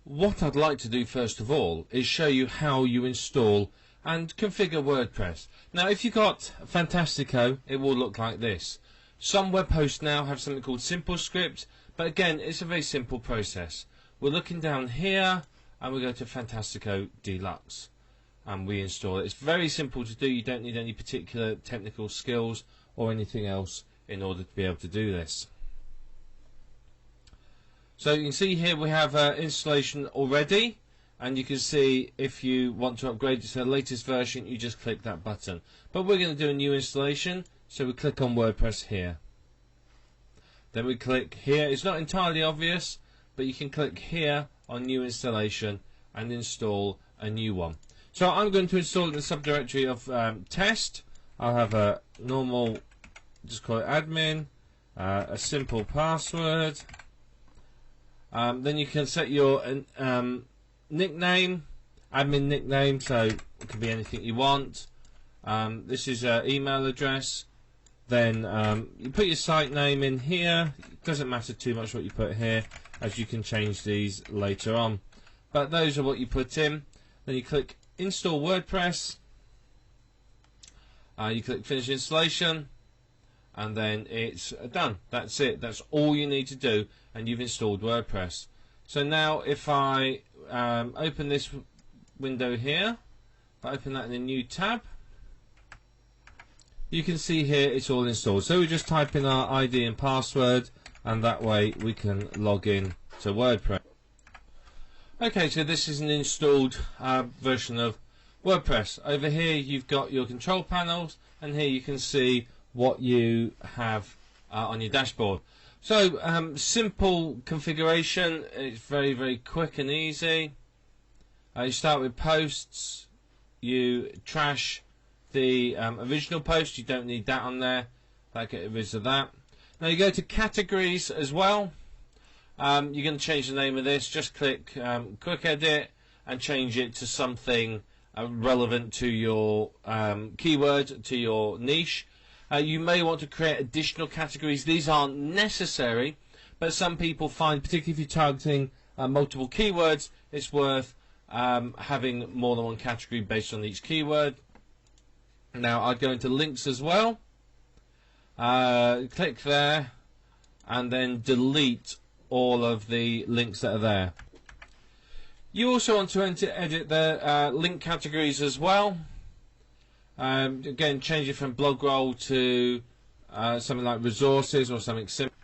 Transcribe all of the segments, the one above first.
What I'd like to do first of all is show you how you install and configure WordPress. Now if you've got Fantastico, it will look like this. Some web hosts now have something called SimpleScript, but again it's a very simple process. We're looking down here and we go to Fantastico Deluxe and we install it. It's very simple to do. You don't need any particular technical skills or anything else in order to be able to do this. So you can see here we have installation already, and you can see if you want to upgrade to the latest version you just click that button. But we're going to do a new installation, so we click on WordPress here. Then we click here. It's not entirely obvious, but you can click here on new installation and install a new one. So I'm going to install in the subdirectory of test. I'll have a normal, just call it admin, a simple password. Then you can set your nickname, admin nickname, so it can be anything you want. This is an email address. Then you put your site name in here. It doesn't matter too much what you put here, as you can change these later on. But those are what you put in. Then you click Install WordPress. You click Finish Installation. And then it's done. That's it. That's all you need to do, and you've installed WordPress. So now if I open this window here, if I open that in a new tab, you can see here it's all installed. So we just type in our ID and password, and that way we can log in to WordPress. Okay, so this is an installed version of WordPress. Over here you've got your control panels, and here you can see what you have on your dashboard. So simple configuration. It's very quick and easy. You start with posts. You trash the original post. You don't need that on there. Get rid of that. Now you go to categories as well. You're going to change the name of this. Just click quick edit and change it to something relevant to your keyword, to your niche. You may want to create additional categories. These aren't necessary, but some people find, particularly if you're targeting multiple keywords, it's worth having more than one category based on each keyword. Now I'd go into links as well. Click there and then delete all of the links that are there. You also want to edit the link categories as well. Again, change it from blog roll to something like resources or something simple.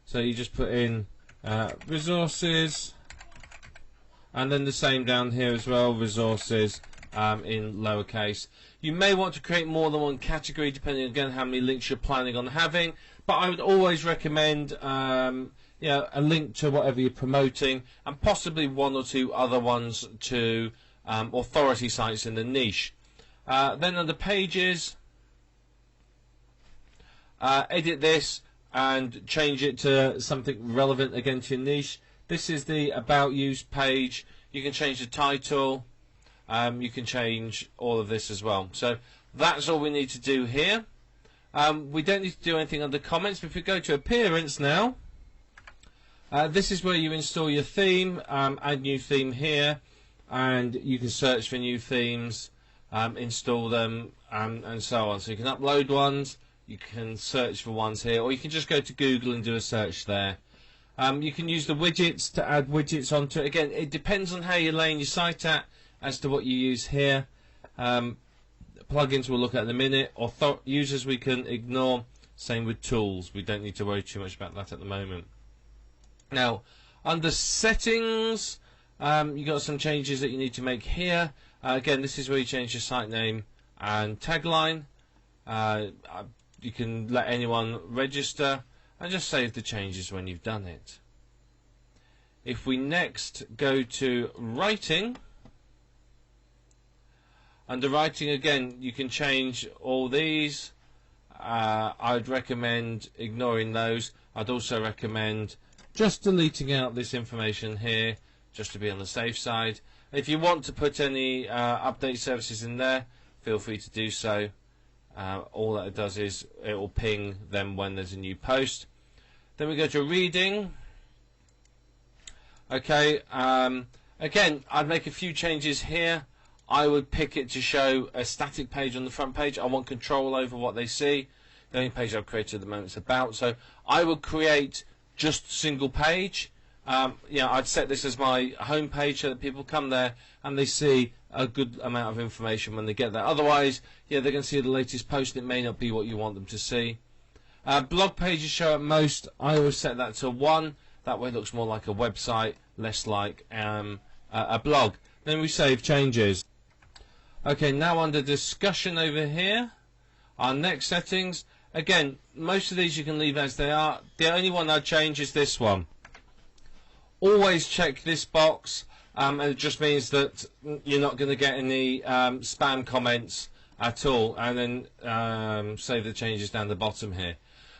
So you just put in resources, and then the same down here as well, resources in lowercase. You may want to create more than one category depending again how many links you're planning on having, but I would always recommend a link to whatever you're promoting, and possibly one or two other ones to authority sites in the niche. Then under pages, edit this and change it to something relevant again to your niche. This is the About You page. You can change the title. You can change all of this as well. So that's all we need to do here. We don't need to do anything under comments. But if we go to appearance now, this is where you install your theme. Add new theme here, and you can search for new themes. Install them and so on. So you can upload ones, you can search for ones here, or you can just go to Google and do a search there. You can use the widgets to add widgets onto it. Again, it depends on how you're laying your site at as to what you use here. Plugins we'll look at in a minute, or users we can ignore. Same with tools, we don't need to worry too much about that at the moment. Now under settings, you've got some changes that you need to make here. Again, this is where you change your site name and tagline. You can let anyone register and just save the changes when you've done it. If we next go to writing, under writing again you can change all these. I'd recommend ignoring those. I'd also recommend just deleting out this information here, just to be on the safe side. If you want to put any update services in there, feel free to do so. All that it does is it will ping them when there's a new post. Then we go to reading. Okay, Again, I'd make a few changes here. I would pick it to show a static page on the front page. I want control over what they see. The only page I've created at the moment is about. So I would create just a single page. I'd set this as my home page so that people come there and they see a good amount of information when they get there. Otherwise, they're going to see the latest post. It may not be what you want them to see. Blog pages show at most. I always set that to 1. That way it looks more like a website, less like a blog. Then we save changes. Okay, now under discussion over here, our next settings. Again, most of these you can leave as they are. The only one I'd change is this one. Always check this box, and it just means that you're not going to get any spam comments at all. And then save the changes down the bottom here.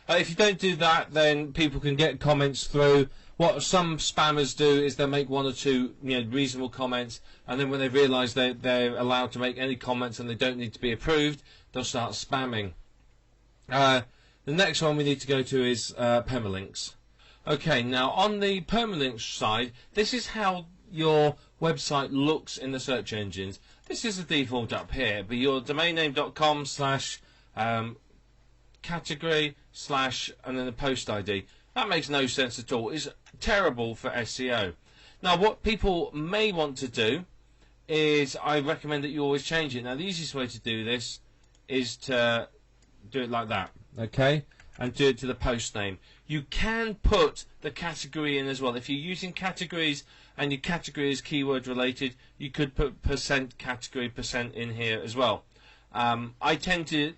If you don't do that, then people can get comments through. What some spammers do is they'll make 1 or 2 reasonable comments, and then when they realise they're allowed to make any comments and they don't need to be approved, they'll start spamming. The next one we need to go to is permalinks. Okay, now on the permalinks side, this is how your website looks in the search engines. This is the default up here, but your domainname.com /category/ and then the post ID. That makes no sense at all. It's terrible for SEO. Now, what people may want to do is I recommend that you always change it. Now, the easiest way to do this is to do it like that, okay? And do it to the post name. You can put the category in as well. If you're using categories and your category is keyword related, you could put %category % in here as well. I tend to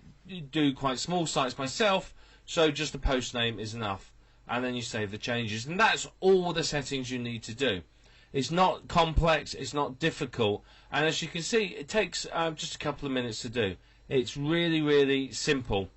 do quite small sites myself, so just the post name is enough. And then you save the changes, and that's all the settings you need to do. It's not complex, it's not difficult, and as you can see, it takes just a couple of minutes to do. It's really, really simple.